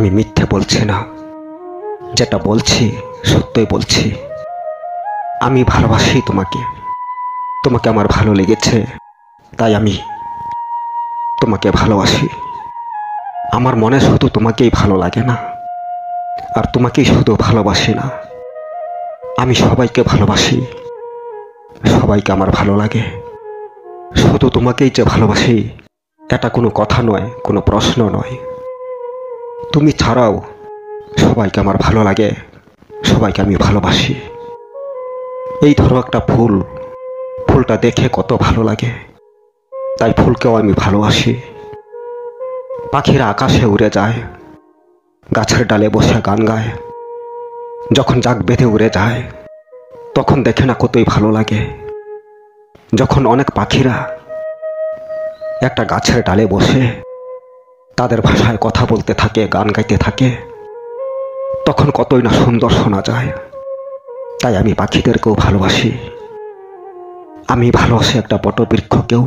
আমি মিথ্যে বলছি না, যেটা বলছি সত্যই বলছি। আমি ভালোবাসি তোমাকে, তোমাকে আমার ভালো লেগেছে, তাই আমি তোমাকে ভালোবাসি। আমার মনে শুধু তোমাকেই ভালো লাগে না, আর তোমাকেই শুধু ভালোবাসি না, আমি সবাইকে ভালোবাসি, সবাইকে আমার ভালো লাগে। শুধু তোমাকেই যে ভালোবাসি এটা কোনো কথা নয়, কোনো প্রশ্ন নয়। তুমি ছাড়াও সবাইকে আমার ভালো লাগে, সবাইকে আমি ভালোবাসি। এই ধরো একটা ফুল, ফুলটা দেখে কত ভালো লাগে, তাই ফুলকেও আমি ভালোবাসি। পাখিরা আকাশে উড়ে যায়, গাছের ডালে বসে গান গায়, যখন জাগ বেঁধে উড়ে যায় তখন দেখে না কতই ভালো লাগে। যখন অনেক পাখিরা একটা গাছের ডালে বসে তাদের ভাষায় কথা বলতে থাকে, গান গাইতে থাকে, তখন কতই না সুন্দর শোনা যায়। তাই আমি পাখিদেরকেও ভালোবাসি। আমি ভালোবাসি একটা বটবৃক্ষকেও,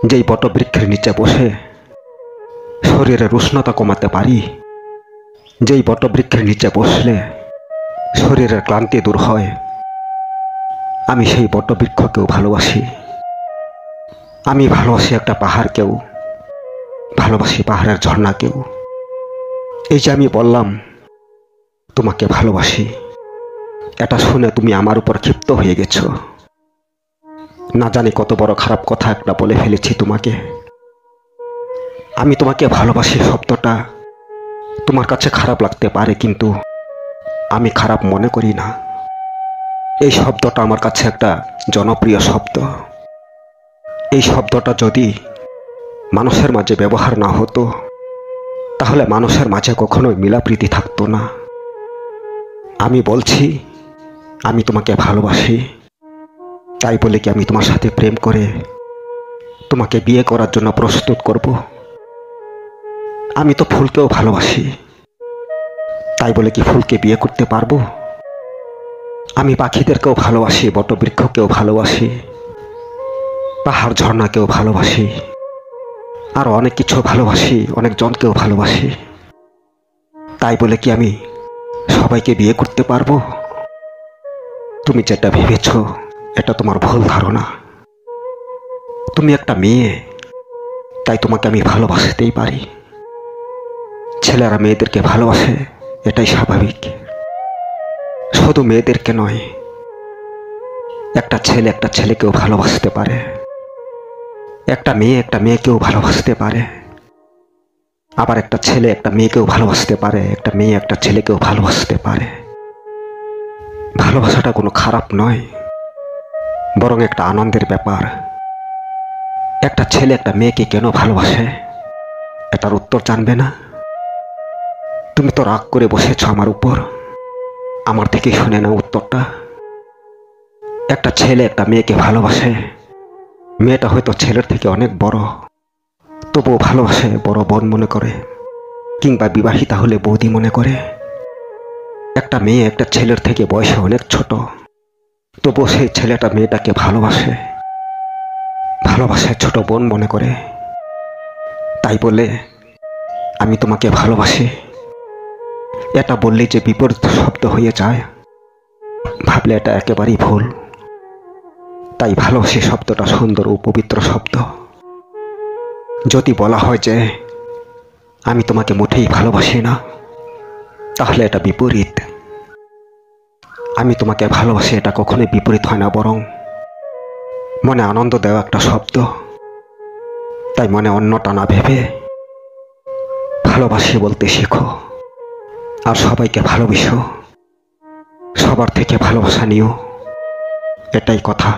যেই বটবৃক্ষের নিচে বসে শরীরের উষ্ণতা কমাতে পারি, যেই বটবৃক্ষের নিচে বসলে শরীরের ক্লান্তি দূর হয়। আমি সেই বটবৃক্ষকেও ভালোবাসি। আমি ভালোবাসি একটা পাহাড়কেও, ভালোবাসি পাহাড়ের ঝর্ণাকেও। এই যে আমি বললাম তোমাকে ভালোবাসি, এটা শুনে তুমি আমার উপর ক্ষিপ্ত হয়ে গেছো। না জানি কত বড় খারাপ কথা একটা বলে ফেলেছি তোমাকে। আমি তোমাকে ভালোবাসি শব্দটা তোমার কাছে খারাপ লাগতে পারে, কিন্তু আমি খারাপ মনে করি না। এই শব্দটা আমার কাছে একটা জনপ্রিয় শব্দ। এই শব্দটা যদি মানুষের মাঝে ব্যবহার না হতো তাহলে মানুষের মাঝে কখনোই মিলাপ্রীতি থাকতো না। আমি বলছি আমি তোমাকে ভালোবাসি, তাই বলে কি আমি তোমার সাথে প্রেম করে তোমাকে বিয়ে করার জন্য প্রস্তুত করব? আমি তো ফুলকেও ভালোবাসি, তাই বলে কি ফুলকে বিয়ে করতে পারবো? আমি পাখিদেরকেও ভালোবাসি, বটবৃক্ষকেও ভালোবাসি, পাহাড় ঝর্ণাকেও ভালোবাসি, আর অনেক কিছু ভালোবাসি, অনেক জনকেও ভালোবাসি। তাই বলে কি আমি সবাইকে বিয়ে করতে পারবো? তুমি যেটা ভেবেছ এটা তোমার ভুল ধারণা। তুমি একটা মেয়ে, তাই তোমাকে আমি ভালোবাসতেই পারি। ছেলেরা মেয়েদেরকে ভালোবাসে, এটাই স্বাভাবিক। শুধু মেয়েদেরকে নয়, একটা ছেলে একটা ছেলেকেও ভালোবাসতে পারে, একটা মেয়ে একটা মেয়েকেও ভালোবাসতে পারে, আবার একটা ছেলে একটা মেয়েকেও ভালোবাসতে পারে, একটা মেয়ে একটা ছেলেকেও ভালোবাসতে পারে। ভালোবাসাটা কোনো খারাপ নয়, বরং একটা আনন্দের ব্যাপার। একটা ছেলে একটা মেয়েকে কেন ভালোবাসে এটার উত্তর জানবে না? তুমি তো রাগ করে বসেছ আমার উপর, আমার থেকে শুনে নাও উত্তরটা। একটা ছেলে একটা মেয়েকে ভালোবাসে, মেয়েটা হয়তো ছেলের থেকে অনেক বড়, তবুও ভালোবাসে, বড় বোন মনে করে, কিংবা বিবাহিতা হলে বৌদি মনে করে। একটা মেয়ে একটা ছেলের থেকে বয়সে অনেক ছোট, তবুও সেই ছেলেটা মেয়েটাকে ভালোবাসে, ভালোবাসে, ছোট বোন মনে করে। তাই বলে আমি তোমাকে ভালোবাসি এটা বললেই যে বিপরীত শব্দ হয়ে যায়, ভাবলে এটা একেবারেই ভুল। তাই ভালোবাসি শব্দটা সুন্দর ও পবিত্র শব্দ। যদি বলা হয় যে আমি তোমাকে মোটেই ভালোবাসি না, তাহলে এটা বিপরীত। আমি তোমাকে ভালোবাসি এটা কখনোই বিপরীত হয় না, বরং মনে আনন্দ দেওয়া একটা শব্দ। তাই মনে অন্যটা না ভেবে ভালোবাসি বলতে শেখো, আর সবাইকে ভালোবেসো, সবার থেকে ভালোবাসা নিও, এটাই কথা।